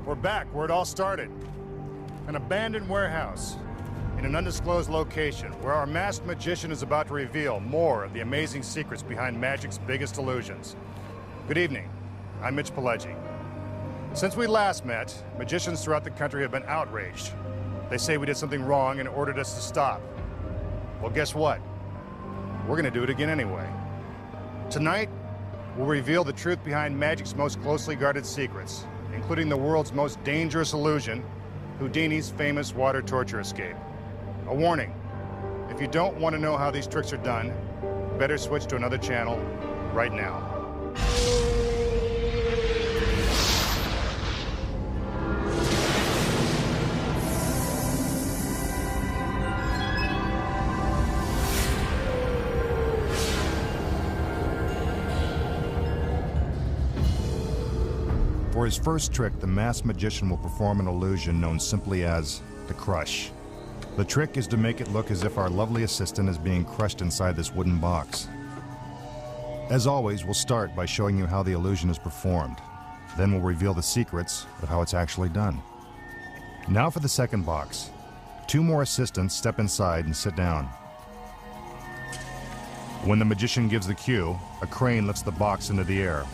We're back where it all started. An abandoned warehouse in an undisclosed location where our masked magician is about to reveal more of the amazing secrets behind magic's biggest illusions. Good evening. I'm Mitch Pileggi. Since we last met, magicians throughout the country have been outraged. They say we did something wrong and ordered us to stop. Well, guess what? We're gonna do it again anyway. Tonight, we'll reveal the truth behind magic's most closely guarded secrets, including the world's most dangerous illusion, Houdini's famous water torture escape. A warning, if you don't want to know how these tricks are done, better switch to another channel right now. For his first trick, the masked magician will perform an illusion known simply as the crush. The trick is to make it look as if our lovely assistant is being crushed inside this wooden box. As always, we'll start by showing you how the illusion is performed. Then we'll reveal the secrets of how it's actually done. Now for the second box. 2 more assistants step inside and sit down. When the magician gives the cue, a crane lifts the box into the air.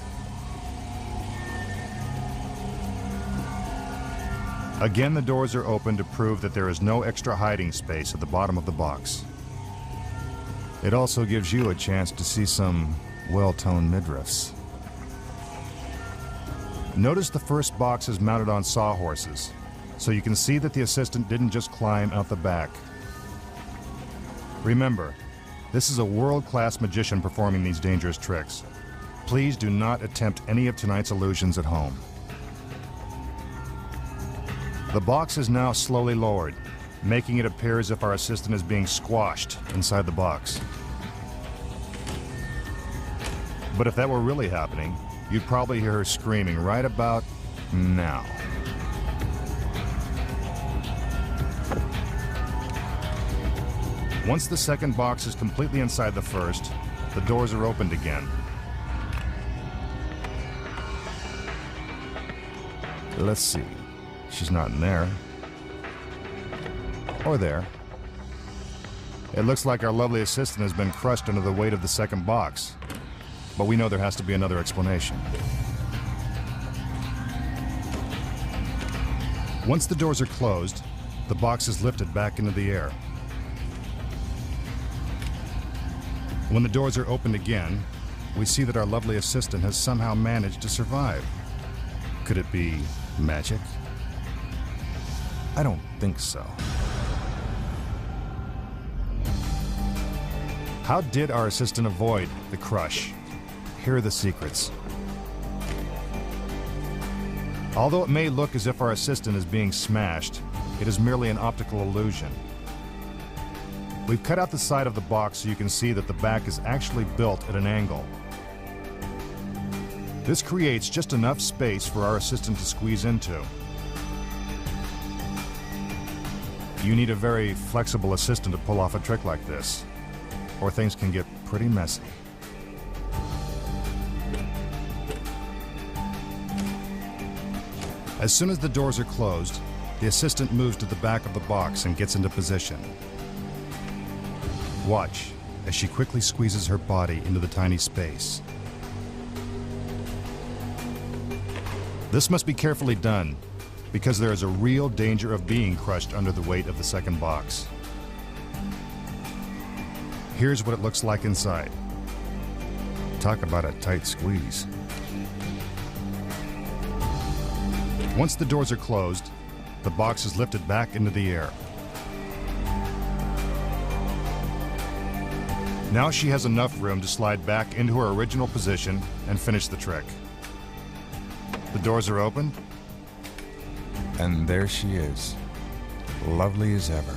Again, the doors are open to prove that there is no extra hiding space at the bottom of the box. It also gives you a chance to see some well-toned midriffs. Notice the first box is mounted on sawhorses, so you can see that the assistant didn't just climb out the back. Remember, this is a world-class magician performing these dangerous tricks. Please do not attempt any of tonight's illusions at home. The box is now slowly lowered, making it appear as if our assistant is being squashed inside the box. But if that were really happening, you'd probably hear her screaming right about now. Once the second box is completely inside the first, the doors are opened again. Let's see. She's not in there. Or there. It looks like our lovely assistant has been crushed under the weight of the second box. But we know there has to be another explanation. Once the doors are closed, the box is lifted back into the air. When the doors are opened again, we see that our lovely assistant has somehow managed to survive. Could it be magic? I don't think so. How did our assistant avoid the crush? Here are the secrets. Although it may look as if our assistant is being smashed, it is merely an optical illusion. We've cut out the side of the box so you can see that the back is actually built at an angle. This creates just enough space for our assistant to squeeze into. You need a very flexible assistant to pull off a trick like this, or things can get pretty messy. As soon as the doors are closed, the assistant moves to the back of the box and gets into position. Watch as she quickly squeezes her body into the tiny space. This must be carefully done, because there is a real danger of being crushed under the weight of the second box. Here's what it looks like inside. Talk about a tight squeeze. Once the doors are closed, the box is lifted back into the air. Now she has enough room to slide back into her original position and finish the trick. The doors are open. And there she is, lovely as ever.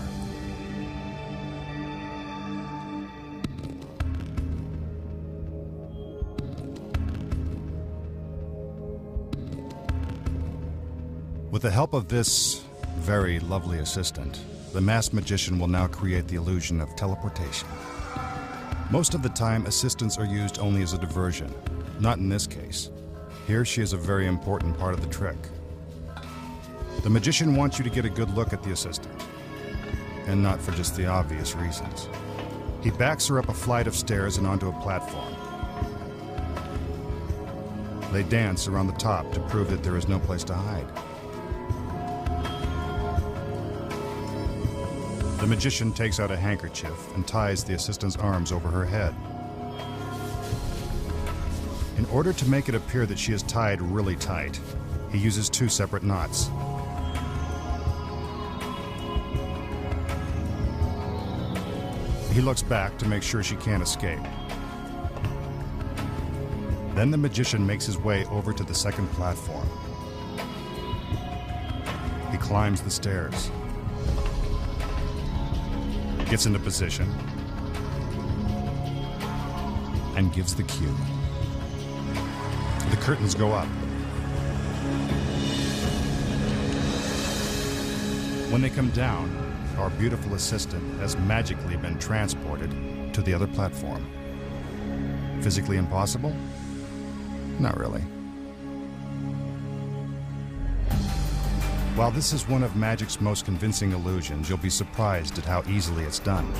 With the help of this very lovely assistant, the masked magician will now create the illusion of teleportation. Most of the time, assistants are used only as a diversion. Not in this case. Here she is a very important part of the trick. The magician wants you to get a good look at the assistant, and not for just the obvious reasons. He backs her up a flight of stairs and onto a platform. They dance around the top to prove that there is no place to hide. The magician takes out a handkerchief and ties the assistant's arms over her head. In order to make it appear that she is tied really tight, he uses 2 separate knots. He looks back to make sure she can't escape. Then the magician makes his way over to the second platform. He climbs the stairs, gets into position, and gives the cue. The curtains go up. When they come down, our beautiful assistant has magically been transported to the other platform. Physically impossible? Not really. While this is one of magic's most convincing illusions, you'll be surprised at how easily it's done.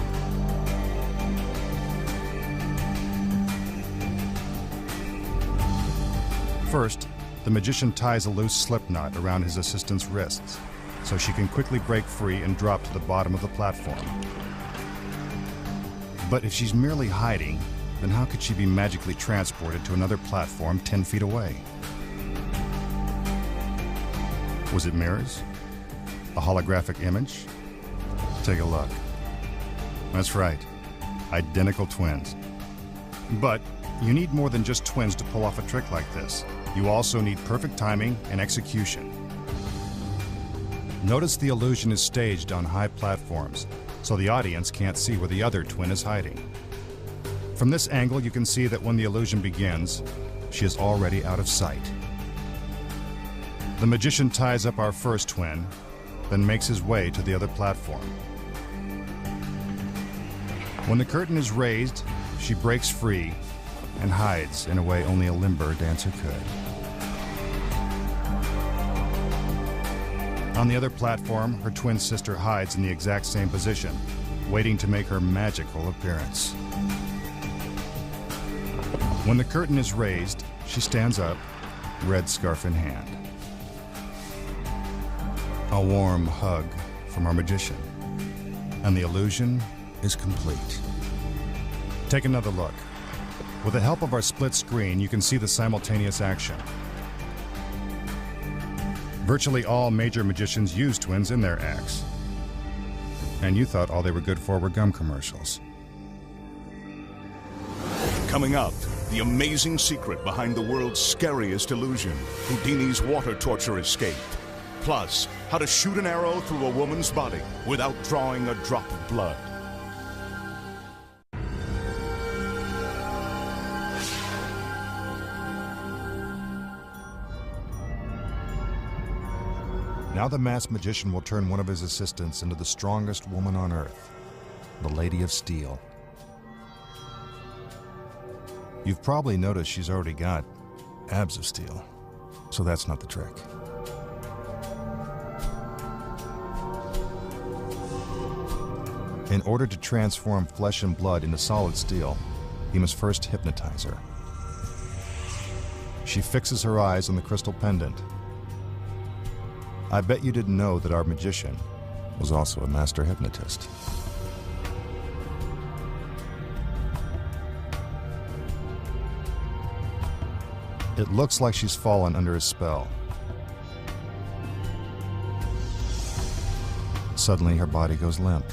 First, the magician ties a loose slip knot around his assistant's wrists, so she can quickly break free and drop to the bottom of the platform. But if she's merely hiding, then how could she be magically transported to another platform 10 feet away? Was it mirrors? A holographic image? Take a look. That's right, identical twins. But you need more than just twins to pull off a trick like this. You also need perfect timing and execution. Notice the illusion is staged on high platforms, so the audience can't see where the other twin is hiding. From this angle, you can see that when the illusion begins, she is already out of sight. The magician ties up our first twin, then makes his way to the other platform. When the curtain is raised, she breaks free and hides in a way only a limber dancer could. On the other platform, her twin sister hides in the exact same position, waiting to make her magical appearance. When the curtain is raised, she stands up, red scarf in hand. A warm hug from our magician, and the illusion is complete. Take another look. With the help of our split screen, you can see the simultaneous action. Virtually all major magicians use twins in their acts. And you thought all they were good for were gum commercials. Coming up, the amazing secret behind the world's scariest illusion, Houdini's water torture escape. Plus, how to shoot an arrow through a woman's body without drawing a drop of blood. Now the masked magician will turn one of his assistants into the strongest woman on Earth, the Lady of Steel. You've probably noticed she's already got abs of steel, so that's not the trick. In order to transform flesh and blood into solid steel, he must first hypnotize her. She fixes her eyes on the crystal pendant. I bet you didn't know that our magician was also a master hypnotist. It looks like she's fallen under his spell. Suddenly, her body goes limp.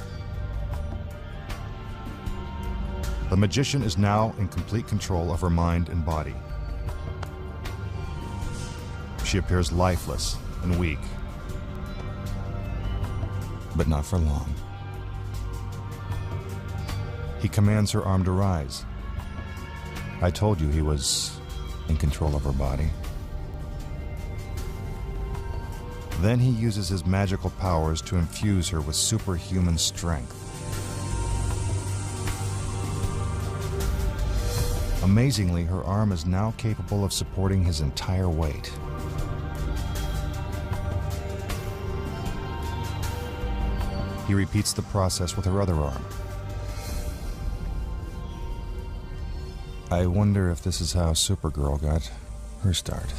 The magician is now in complete control of her mind and body. She appears lifeless and weak, but not for long. He commands her arm to rise. I told you he was in control of her body. Then he uses his magical powers to infuse her with superhuman strength. Amazingly, her arm is now capable of supporting his entire weight. He repeats the process with her other arm. I wonder if this is how Supergirl got her start.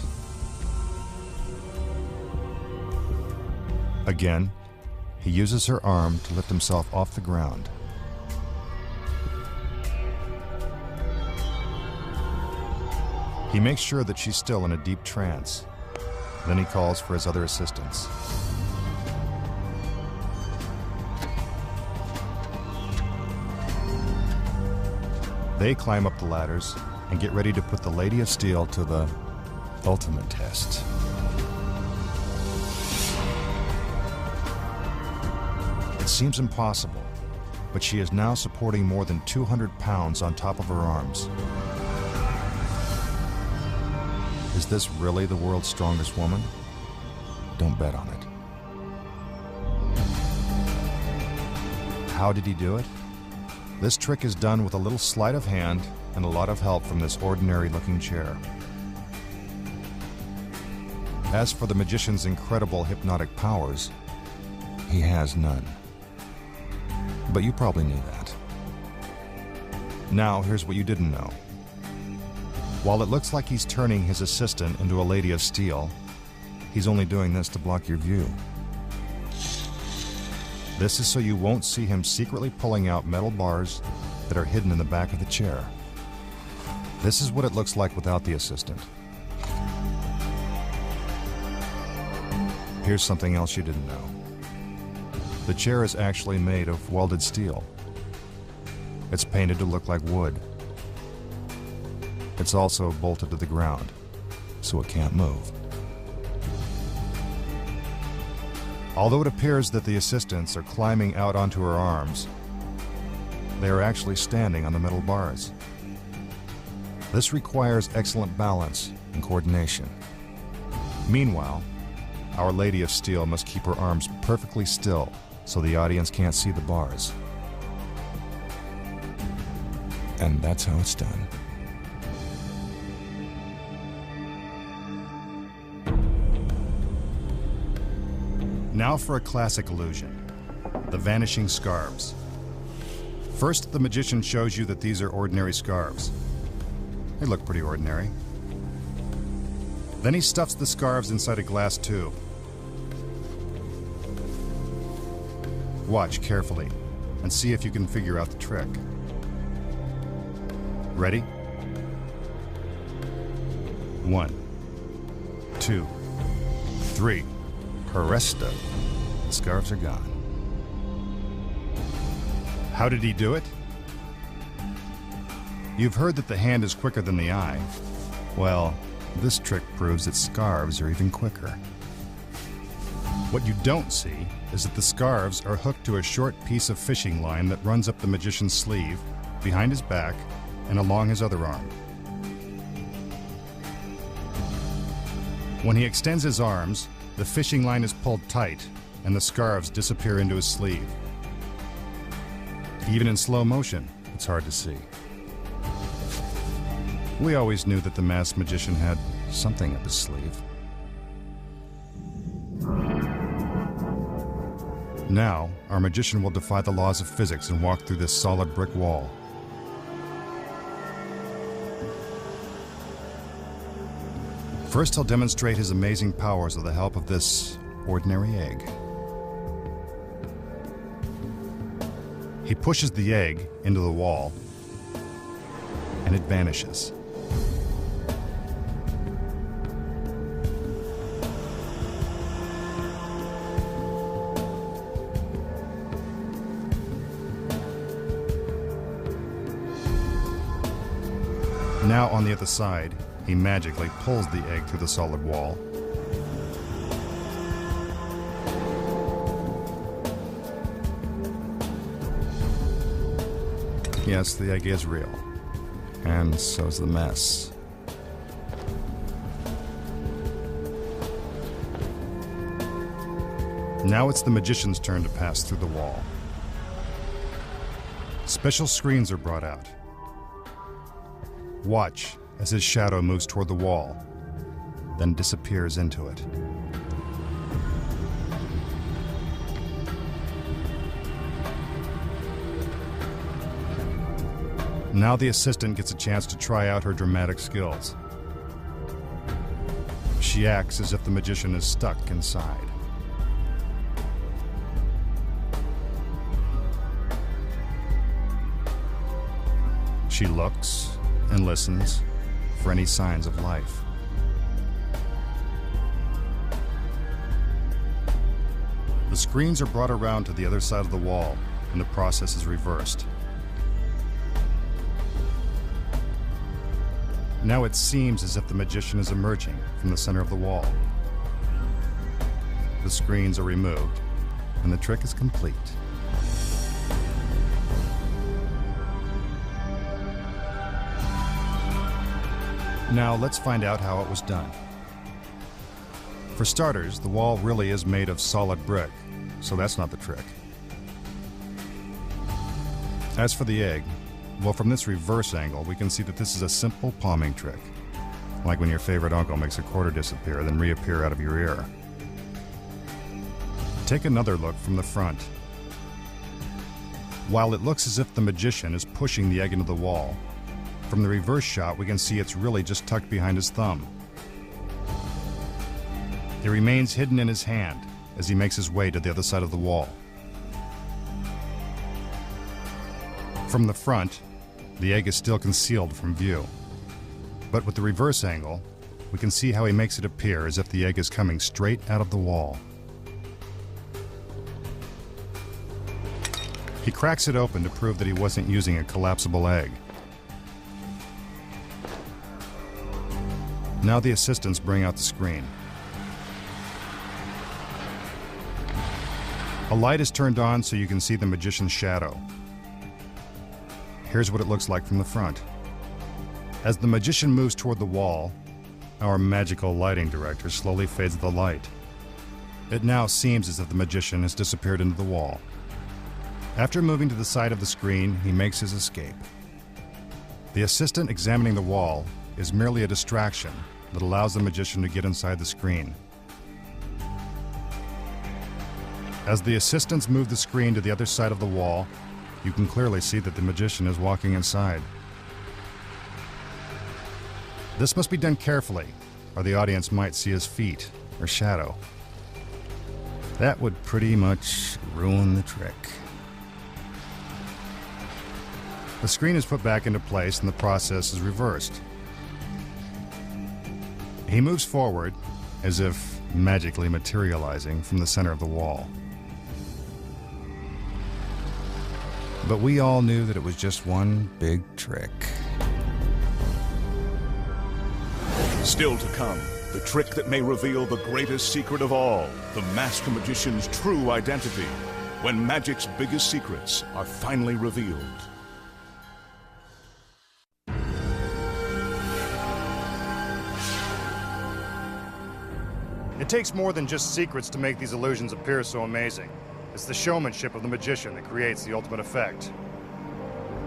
Again, he uses her arm to lift himself off the ground. He makes sure that she's still in a deep trance. Then he calls for his other assistants. They climb up the ladders and get ready to put the Lady of Steel to the ultimate test. It seems impossible, but she is now supporting more than 200 pounds on top of her arms. Is this really the world's strongest woman? Don't bet on it. How did he do it? This trick is done with a little sleight of hand and a lot of help from this ordinary-looking chair. As for the magician's incredible hypnotic powers, he has none. But you probably knew that. Now, here's what you didn't know. While it looks like he's turning his assistant into a Lady of Steel, he's only doing this to block your view. This is so you won't see him secretly pulling out metal bars that are hidden in the back of the chair. This is what it looks like without the assistant. Here's something else you didn't know. The chair is actually made of welded steel. It's painted to look like wood. It's also bolted to the ground, so it can't move. Although it appears that the assistants are climbing out onto her arms, they are actually standing on the metal bars. This requires excellent balance and coordination. Meanwhile, our Lady of Steel must keep her arms perfectly still so the audience can't see the bars. And that's how it's done. Now for a classic illusion, the vanishing scarves. First, the magician shows you that these are ordinary scarves. They look pretty ordinary. Then he stuffs the scarves inside a glass tube. Watch carefully and see if you can figure out the trick. Ready? 1, 2, 3. Presto. The scarves are gone. How did he do it? You've heard that the hand is quicker than the eye. Well, this trick proves that scarves are even quicker. What you don't see is that the scarves are hooked to a short piece of fishing line that runs up the magician's sleeve, behind his back, and along his other arm. When he extends his arms, the fishing line is pulled tight, and the scarves disappear into his sleeve. Even in slow motion, it's hard to see. We always knew that the masked magician had something up his sleeve. Now, our magician will defy the laws of physics and walk through this solid brick wall. First, he'll demonstrate his amazing powers with the help of this ordinary egg. He pushes the egg into the wall, and it vanishes. Now, on the other side, he magically pulls the egg through the solid wall. Yes, the egg is real. And so's the mess. Now it's the magician's turn to pass through the wall. Special screens are brought out. Watch as his shadow moves toward the wall, then disappears into it. Now the assistant gets a chance to try out her dramatic skills. She acts as if the magician is stuck inside. She looks and listens for any signs of life. The screens are brought around to the other side of the wall, and the process is reversed. Now it seems as if the magician is emerging from the center of the wall. The screens are removed, and the trick is complete. Now let's find out how it was done. For starters, the wall really is made of solid brick, so that's not the trick. As for the egg, well, from this reverse angle, we can see that this is a simple palming trick, like when your favorite uncle makes a quarter disappear, then reappear out of your ear. Take another look from the front. While it looks as if the magician is pushing the egg into the wall, from the reverse shot, we can see it's really just tucked behind his thumb. It remains hidden in his hand as he makes his way to the other side of the wall. From the front, the egg is still concealed from view. But with the reverse angle, we can see how he makes it appear as if the egg is coming straight out of the wall. He cracks it open to prove that he wasn't using a collapsible egg. Now the assistants bring out the screen. A light is turned on so you can see the magician's shadow. Here's what it looks like from the front. As the magician moves toward the wall, our magical lighting director slowly fades the light. It now seems as if the magician has disappeared into the wall. After moving to the side of the screen, he makes his escape. The assistant examining the wall is merely a distraction that allows the magician to get inside the screen. As the assistants move the screen to the other side of the wall, you can clearly see that the magician is walking inside. This must be done carefully, or the audience might see his feet or shadow. That would pretty much ruin the trick. The screen is put back into place and the process is reversed. He moves forward, as if magically materializing from the center of the wall. But we all knew that it was just one big trick. Still to come, the trick that may reveal the greatest secret of all, the master magician's true identity, when magic's biggest secrets are finally revealed. It takes more than just secrets to make these illusions appear so amazing. It's the showmanship of the magician that creates the ultimate effect.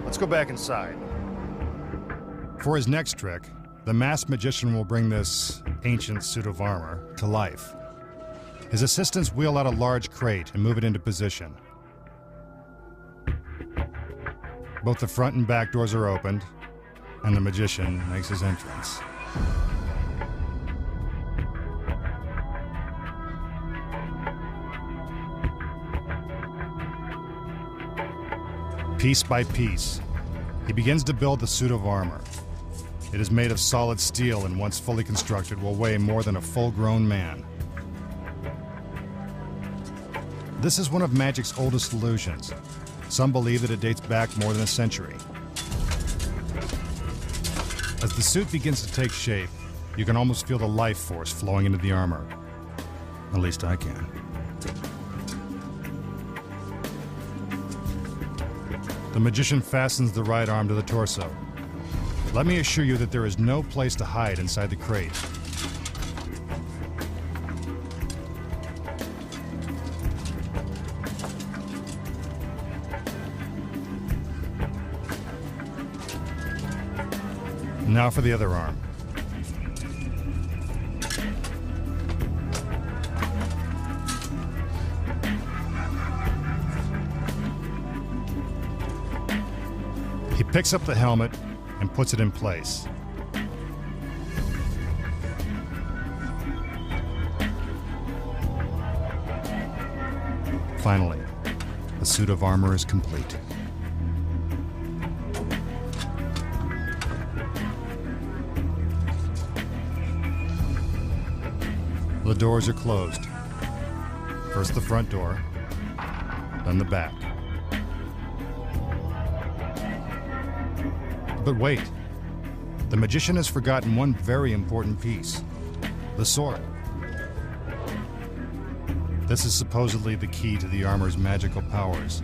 Let's go back inside. For his next trick, the masked magician will bring this ancient suit of armor to life. His assistants wheel out a large crate and move it into position. Both the front and back doors are opened, and the magician makes his entrance. Piece by piece, he begins to build the suit of armor. It is made of solid steel and once fully constructed will weigh more than a full-grown man. This is one of magic's oldest illusions. Some believe that it dates back more than a century. As the suit begins to take shape, you can almost feel the life force flowing into the armor. At least I can. The magician fastens the right arm to the torso. Let me assure you that there is no place to hide inside the crate. Now for the other arm. He picks up the helmet and puts it in place. Finally, the suit of armor is complete. The doors are closed. First the front door, then the back. But wait, the magician has forgotten one very important piece: the sword. This is supposedly the key to the armor's magical powers.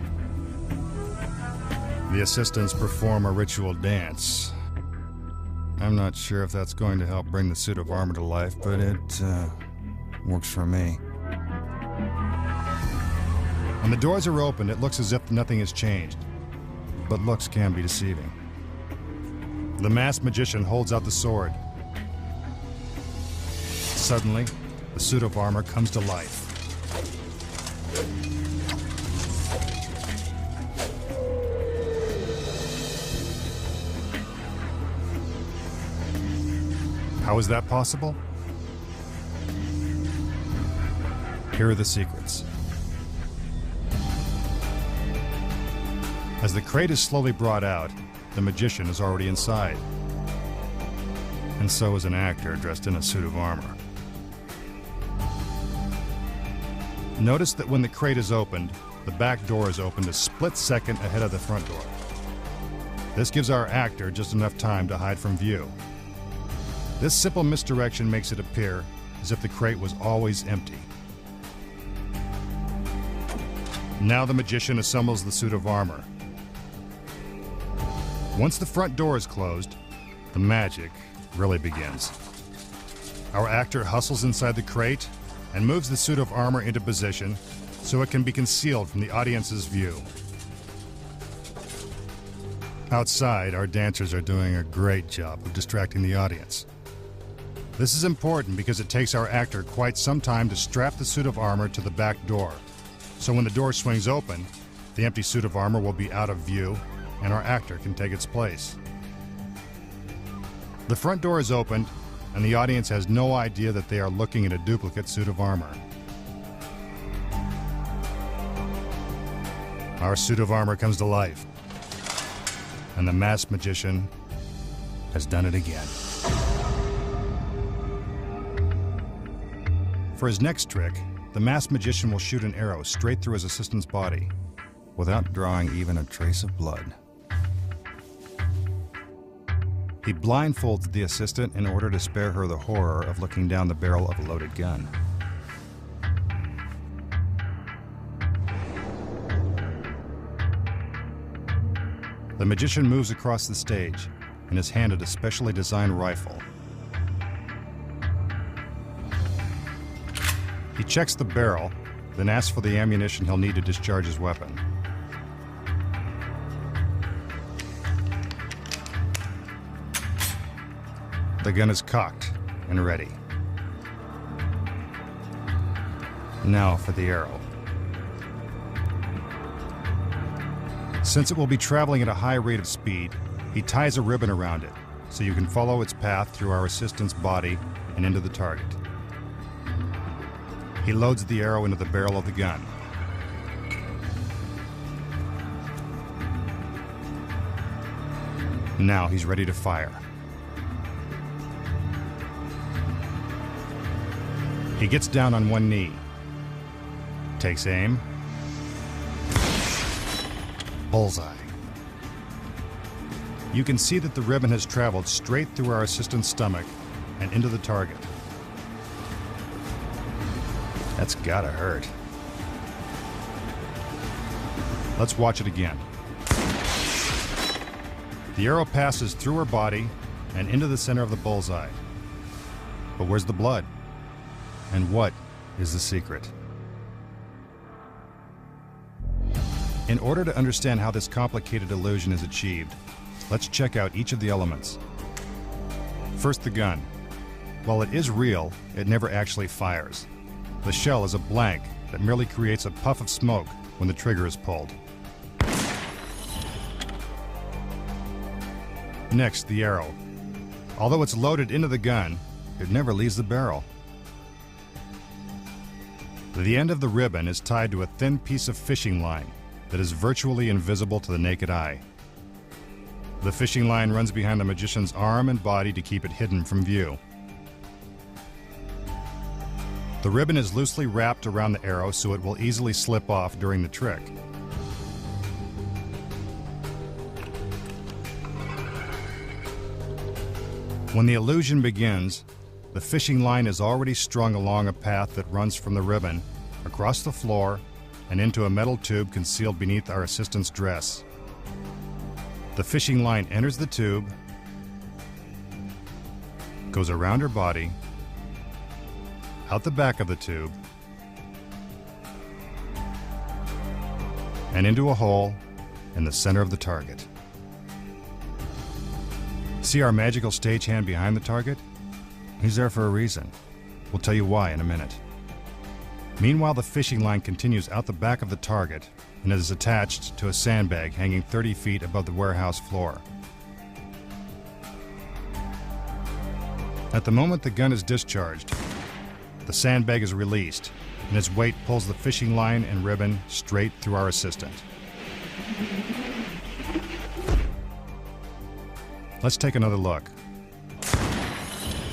The assistants perform a ritual dance. I'm not sure if that's going to help bring the suit of armor to life, but it works for me. When the doors are opened, it looks as if nothing has changed, but looks can be deceiving. The masked magician holds out the sword. Suddenly, the suit of armor comes to life. How is that possible? Here are the secrets. As the crate is slowly brought out, the magician is already inside. And so is an actor dressed in a suit of armor. Notice that when the crate is opened, the back door is opened a split second ahead of the front door. This gives our actor just enough time to hide from view. This simple misdirection makes it appear as if the crate was always empty. Now the magician assembles the suit of armor. Once the front door is closed, the magic really begins. Our actor hustles inside the crate and moves the suit of armor into position so it can be concealed from the audience's view. Outside, our dancers are doing a great job of distracting the audience. This is important because it takes our actor quite some time to strap the suit of armor to the back door. So when the door swings open, the empty suit of armor will be out of view and our actor can take its place. The front door is opened and the audience has no idea that they are looking at a duplicate suit of armor. Our suit of armor comes to life, and the masked magician has done it again. For his next trick, the masked magician will shoot an arrow straight through his assistant's body, without drawing even a trace of blood. He blindfolds the assistant in order to spare her the horror of looking down the barrel of a loaded gun. The magician moves across the stage and is handed a specially designed rifle. He checks the barrel, then asks for the ammunition he'll need to discharge his weapon. The gun is cocked and ready. Now for the arrow. Since it will be traveling at a high rate of speed, he ties a ribbon around it so you can follow its path through our assistant's body and into the target. He loads the arrow into the barrel of the gun. Now he's ready to fire. He gets down on one knee, takes aim, bullseye. You can see that the ribbon has traveled straight through our assistant's stomach and into the target. That's gotta hurt. Let's watch it again. The arrow passes through her body and into the center of the bullseye. But where's the blood? And what is the secret? In order to understand how this complicated illusion is achieved, let's check out each of the elements. First, the gun. While it is real, it never actually fires. The shell is a blank that merely creates a puff of smoke when the trigger is pulled. Next, the arrow. Although it's loaded into the gun, it never leaves the barrel. The end of the ribbon is tied to a thin piece of fishing line that is virtually invisible to the naked eye. The fishing line runs behind the magician's arm and body to keep it hidden from view. The ribbon is loosely wrapped around the arrow so it will easily slip off during the trick. When the illusion begins, the fishing line is already strung along a path that runs from the ribbon, across the floor, and into a metal tube concealed beneath our assistant's dress. The fishing line enters the tube, goes around her body, out the back of the tube, and into a hole in the center of the target. See our magical stagehand behind the target? He's there for a reason. We'll tell you why in a minute. Meanwhile, the fishing line continues out the back of the target and is attached to a sandbag hanging 30 feet above the warehouse floor. At the moment the gun is discharged, the sandbag is released, and its weight pulls the fishing line and ribbon straight through our assistant. Let's take another look.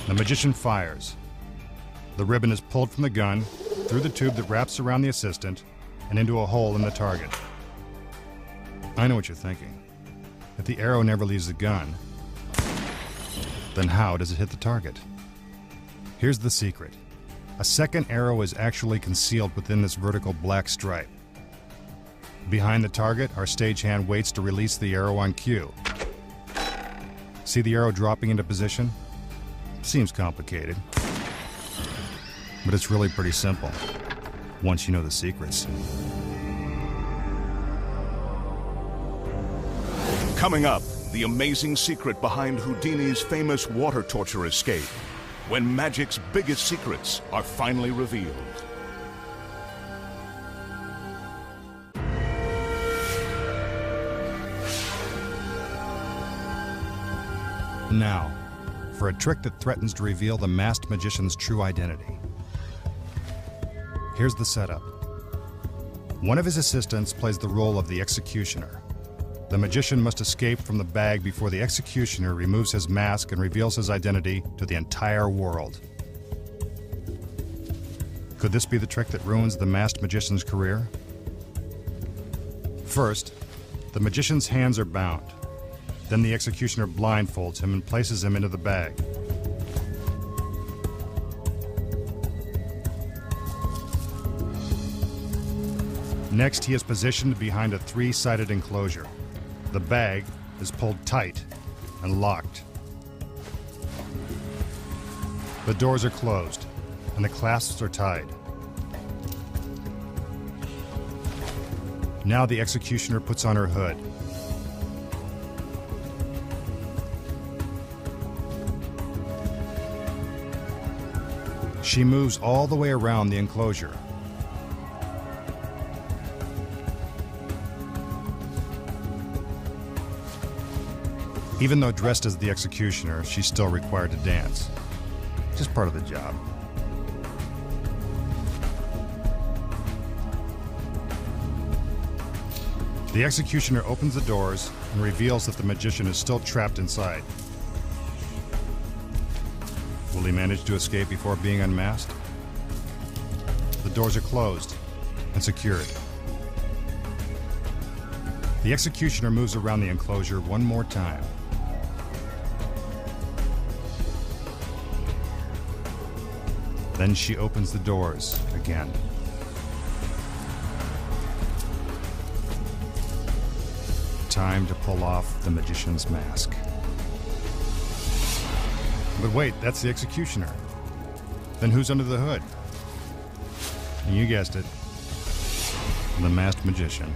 The magician fires. The ribbon is pulled from the gun, through the tube that wraps around the assistant, and into a hole in the target. I know what you're thinking. If the arrow never leaves the gun, then how does it hit the target? Here's the secret. A second arrow is actually concealed within this vertical black stripe. Behind the target, our stagehand waits to release the arrow on cue. See the arrow dropping into position? Seems complicated, but it's really pretty simple once you know the secrets. Coming up, the amazing secret behind Houdini's famous water torture escape, when magic's biggest secrets are finally revealed. Now, for a trick that threatens to reveal the masked magician's true identity. Here's the setup. One of his assistants plays the role of the executioner. The magician must escape from the bag before the executioner removes his mask and reveals his identity to the entire world. Could this be the trick that ruins the masked magician's career? First, the magician's hands are bound. Then the executioner blindfolds him and places him into the bag. Next, he is positioned behind a three-sided enclosure. The bag is pulled tight and locked. The doors are closed and the clasps are tied. Now the executioner puts on her hood. She moves all the way around the enclosure. Even though dressed as the executioner, she's still required to dance. Just part of the job. The executioner opens the doors and reveals that the magician is still trapped inside. Will he manage to escape before being unmasked? The doors are closed and secured. The executioner moves around the enclosure one more time. Then she opens the doors again. Time to pull off the magician's mask. But wait, that's the executioner. Then who's under the hood? You guessed it. The masked magician.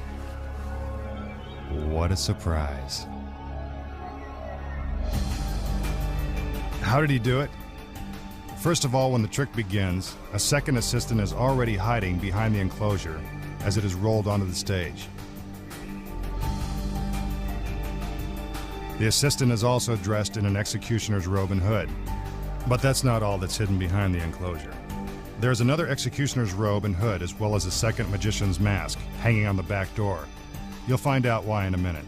What a surprise. How did he do it? First of all, when the trick begins, a second assistant is already hiding behind the enclosure as it is rolled onto the stage. The assistant is also dressed in an executioner's robe and hood. But that's not all that's hidden behind the enclosure. There's another executioner's robe and hood, as well as a second magician's mask hanging on the back door. You'll find out why in a minute.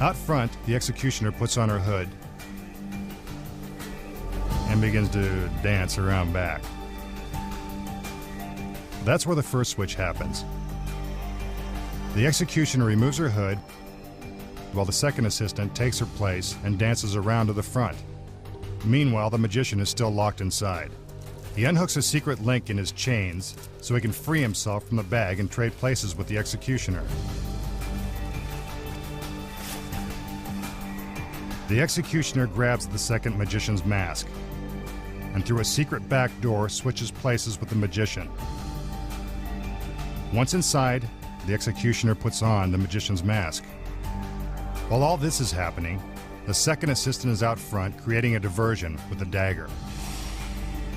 Out front, the executioner puts on her hood and begins to dance around back. That's where the first switch happens. The executioner removes her hood, while the second assistant takes her place and dances around to the front. Meanwhile, the magician is still locked inside. He unhooks a secret link in his chains so he can free himself from the bag and trade places with the executioner. The executioner grabs the second magician's mask and through a secret back door switches places with the magician. Once inside, the executioner puts on the magician's mask. While all this is happening, the second assistant is out front creating a diversion with a dagger.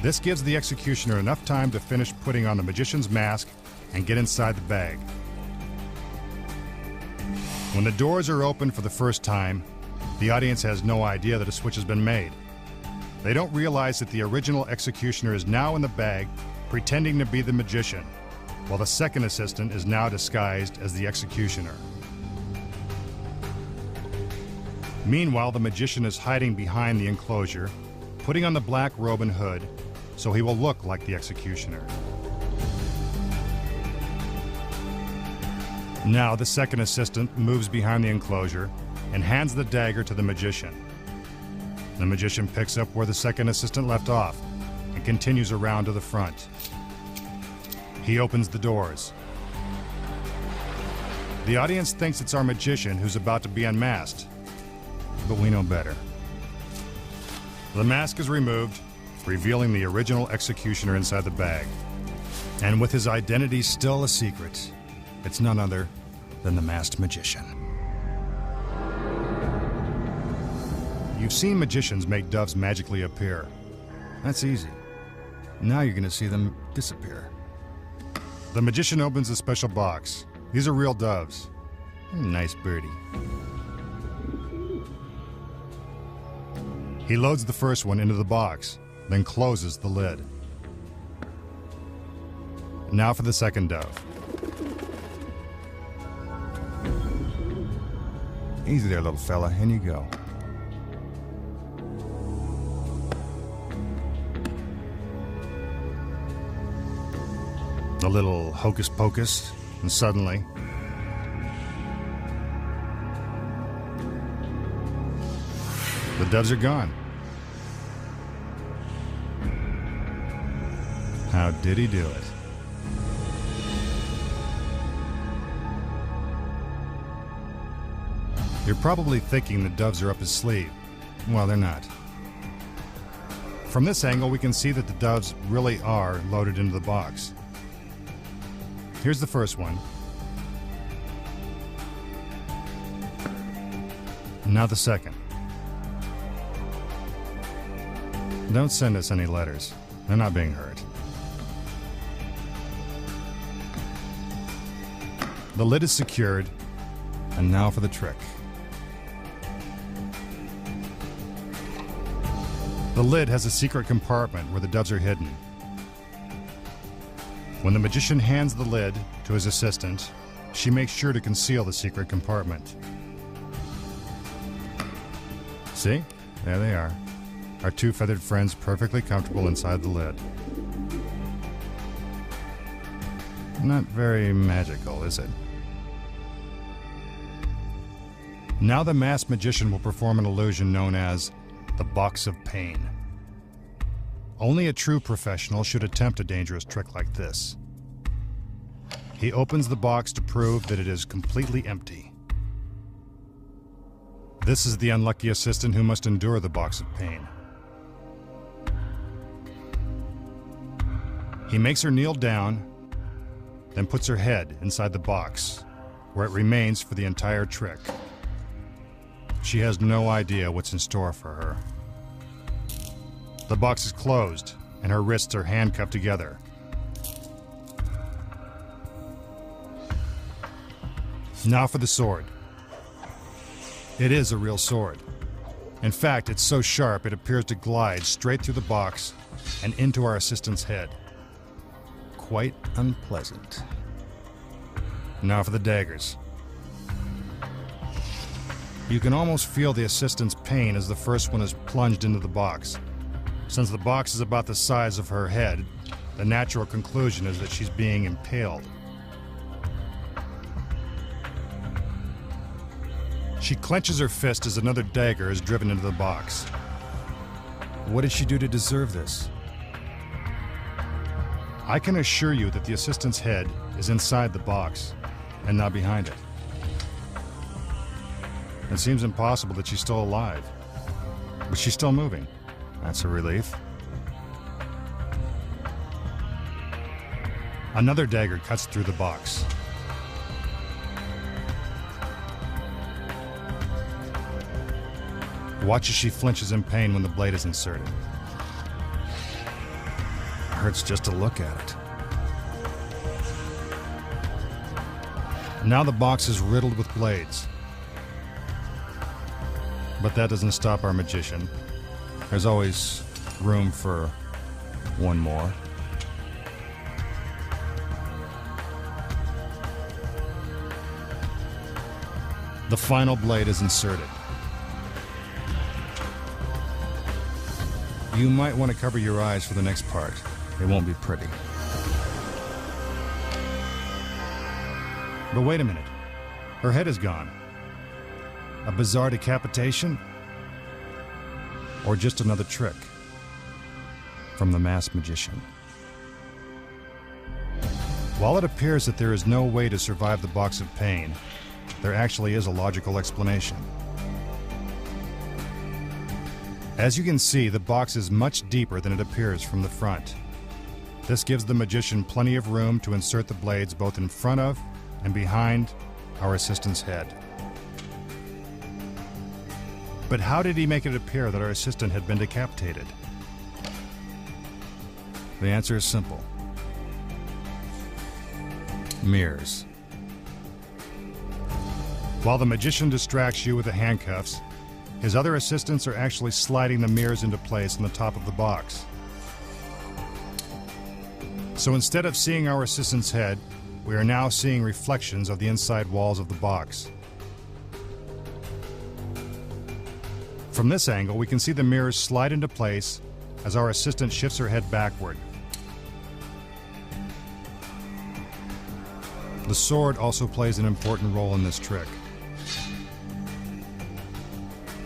This gives the executioner enough time to finish putting on the magician's mask and get inside the bag. When the doors are opened for the first time, the audience has no idea that a switch has been made. They don't realize that the original executioner is now in the bag, pretending to be the magician, while the second assistant is now disguised as the executioner. Meanwhile, the magician is hiding behind the enclosure, putting on the black robe and hood so he will look like the executioner. Now, the second assistant moves behind the enclosure and hands the dagger to the magician. The magician picks up where the second assistant left off and continues around to the front. He opens the doors. The audience thinks it's our magician who's about to be unmasked, but we know better. The mask is removed, revealing the original executioner inside the bag. And with his identity still a secret, it's none other than the masked magician. You've seen magicians make doves magically appear. That's easy. Now you're going to see them disappear. The magician opens a special box. These are real doves. Nice birdie. He loads the first one into the box, then closes the lid. Now for the second dove. Easy there, little fella. In you go. A little hocus pocus, and suddenly, the doves are gone. How did he do it? You're probably thinking the doves are up his sleeve. Well, they're not. From this angle, we can see that the doves really are loaded into the box. Here's the first one. Now the second. Don't send us any letters. They're not being hurt. The lid is secured, and now for the trick. The lid has a secret compartment where the doves are hidden. When the magician hands the lid to his assistant, she makes sure to conceal the secret compartment. See? There they are. Our two feathered friends perfectly comfortable inside the lid. Not very magical, is it? Now the masked magician will perform an illusion known as the Box of Pain. Only a true professional should attempt a dangerous trick like this. He opens the box to prove that it is completely empty. This is the unlucky assistant who must endure the Box of Pain. He makes her kneel down, then puts her head inside the box, where it remains for the entire trick. She has no idea what's in store for her. The box is closed, and her wrists are handcuffed together. Now for the sword. It is a real sword. In fact, it's so sharp it appears to glide straight through the box and into our assistant's head. Quite unpleasant. Now for the daggers. You can almost feel the assistant's pain as the first one is plunged into the box. Since the box is about the size of her head, the natural conclusion is that she's being impaled. She clenches her fist as another dagger is driven into the box. What did she do to deserve this? I can assure you that the assistant's head is inside the box and not behind it. It seems impossible that she's still alive, but she's still moving. That's a relief. Another dagger cuts through the box. Watch as she flinches in pain when the blade is inserted. It hurts just to look at it. Now the box is riddled with blades. But that doesn't stop our magician. There's always room for one more. The final blade is inserted. You might want to cover your eyes for the next part. It won't be pretty. But wait a minute. Her head is gone. A bizarre decapitation? Or just another trick from the masked magician? While it appears that there is no way to survive the box of pain, there actually is a logical explanation. As you can see, the box is much deeper than it appears from the front. This gives the magician plenty of room to insert the blades both in front of and behind our assistant's head. But how did he make it appear that our assistant had been decapitated? The answer is simple. Mirrors. While the magician distracts you with the handcuffs, his other assistants are actually sliding the mirrors into place on the top of the box. So instead of seeing our assistant's head, we are now seeing reflections of the inside walls of the box. From this angle, we can see the mirrors slide into place as our assistant shifts her head backward. The sword also plays an important role in this trick.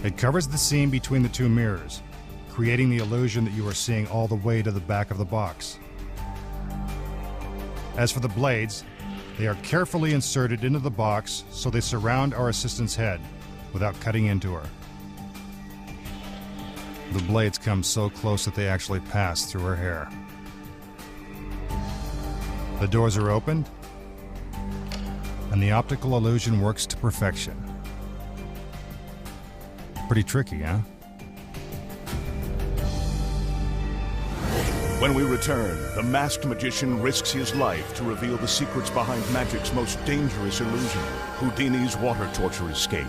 It covers the seam between the two mirrors, creating the illusion that you are seeing all the way to the back of the box. As for the blades, they are carefully inserted into the box so they surround our assistant's head without cutting into her. The blades come so close that they actually pass through her hair. The doors are opened, and the optical illusion works to perfection. Pretty tricky, huh? When we return, the masked magician risks his life to reveal the secrets behind magic's most dangerous illusion, Houdini's water torture escape.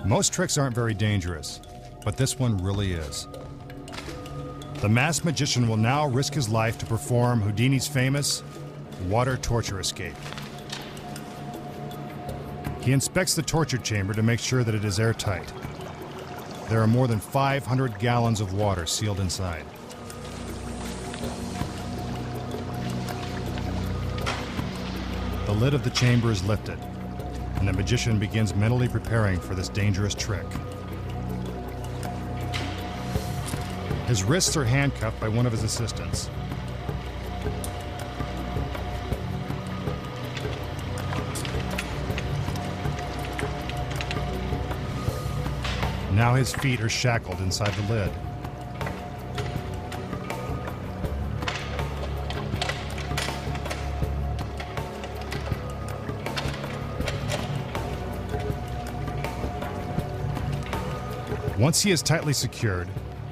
Most tricks aren't very dangerous, but this one really is. The masked magician will now risk his life to perform Houdini's famous water torture escape. He inspects the torture chamber to make sure that it is airtight. There are more than 500 gallons of water sealed inside. The lid of the chamber is lifted, and the magician begins mentally preparing for this dangerous trick. His wrists are handcuffed by one of his assistants. Now his feet are shackled inside the lid. Once he is tightly secured,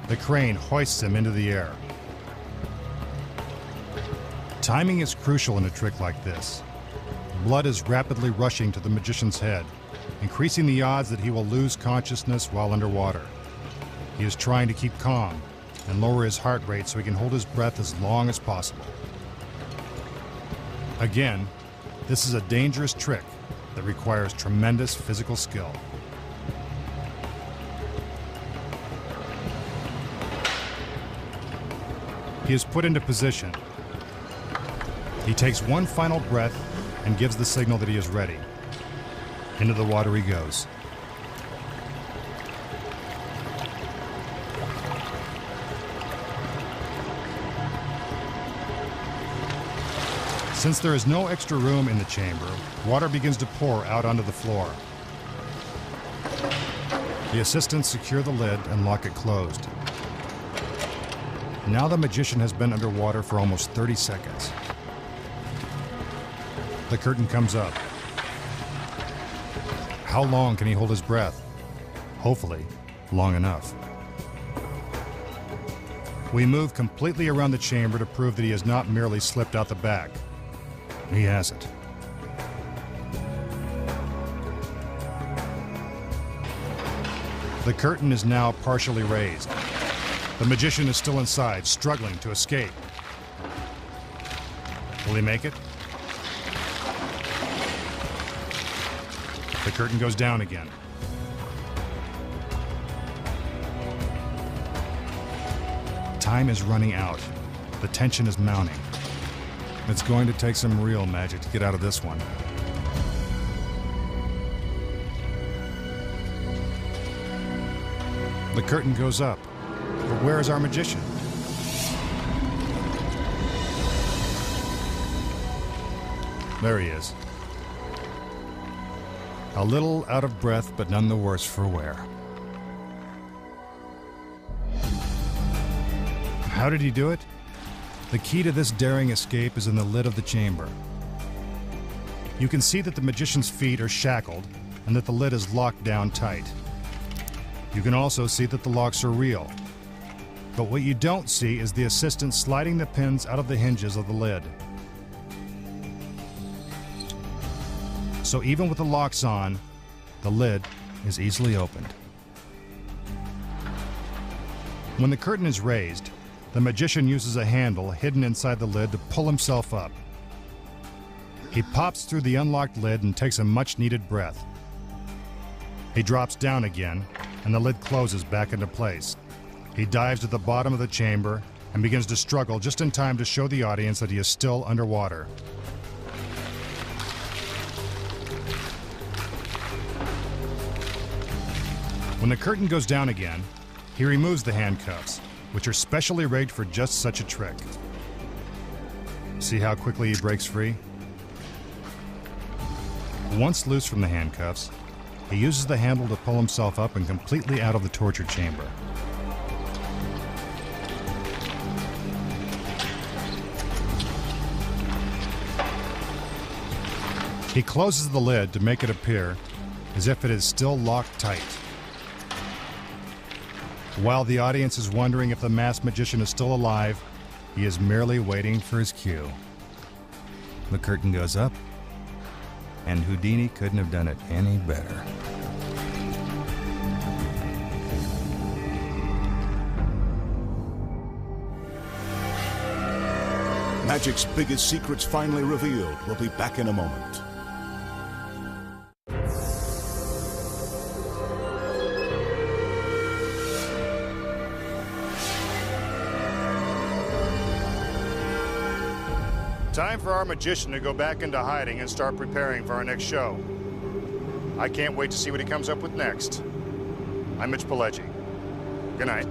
the crane hoists him into the air. Timing is crucial in a trick like this. Blood is rapidly rushing to the magician's head, increasing the odds that he will lose consciousness while underwater. He is trying to keep calm and lower his heart rate so he can hold his breath as long as possible. Again, this is a dangerous trick that requires tremendous physical skill. He is put into position. He takes one final breath and gives the signal that he is ready. Into the water he goes. Since there is no extra room in the chamber, water begins to pour out onto the floor. The assistants secure the lid and lock it closed. Now the magician has been underwater for almost 30 seconds. The curtain comes up. How long can he hold his breath? Hopefully, long enough. We move completely around the chamber to prove that he has not merely slipped out the back. He hasn't. The curtain is now partially raised. The magician is still inside, struggling to escape. Will he make it? The curtain goes down again. Time is running out. The tension is mounting. It's going to take some real magic to get out of this one. The curtain goes up. But where is our magician? There he is. A little out of breath, but none the worse for wear. How did he do it? The key to this daring escape is in the lid of the chamber. You can see that the magician's feet are shackled and that the lid is locked down tight. You can also see that the locks are real. But what you don't see is the assistant sliding the pins out of the hinges of the lid. So even with the locks on, the lid is easily opened. When the curtain is raised, the magician uses a handle hidden inside the lid to pull himself up. He pops through the unlocked lid and takes a much-needed breath. He drops down again, and the lid closes back into place. He dives to the bottom of the chamber and begins to struggle just in time to show the audience that he is still underwater. When the curtain goes down again, he removes the handcuffs, which are specially rigged for just such a trick. See how quickly he breaks free? Once loose from the handcuffs, he uses the handle to pull himself up and completely out of the torture chamber. He closes the lid to make it appear as if it is still locked tight. While the audience is wondering if the masked magician is still alive, he is merely waiting for his cue. The curtain goes up, and Houdini couldn't have done it any better. Magic's biggest secrets finally revealed. We'll be back in a moment. Time for our magician to go back into hiding and start preparing for our next show. I can't wait to see what he comes up with next. I'm Mitch Pileggi. Good night.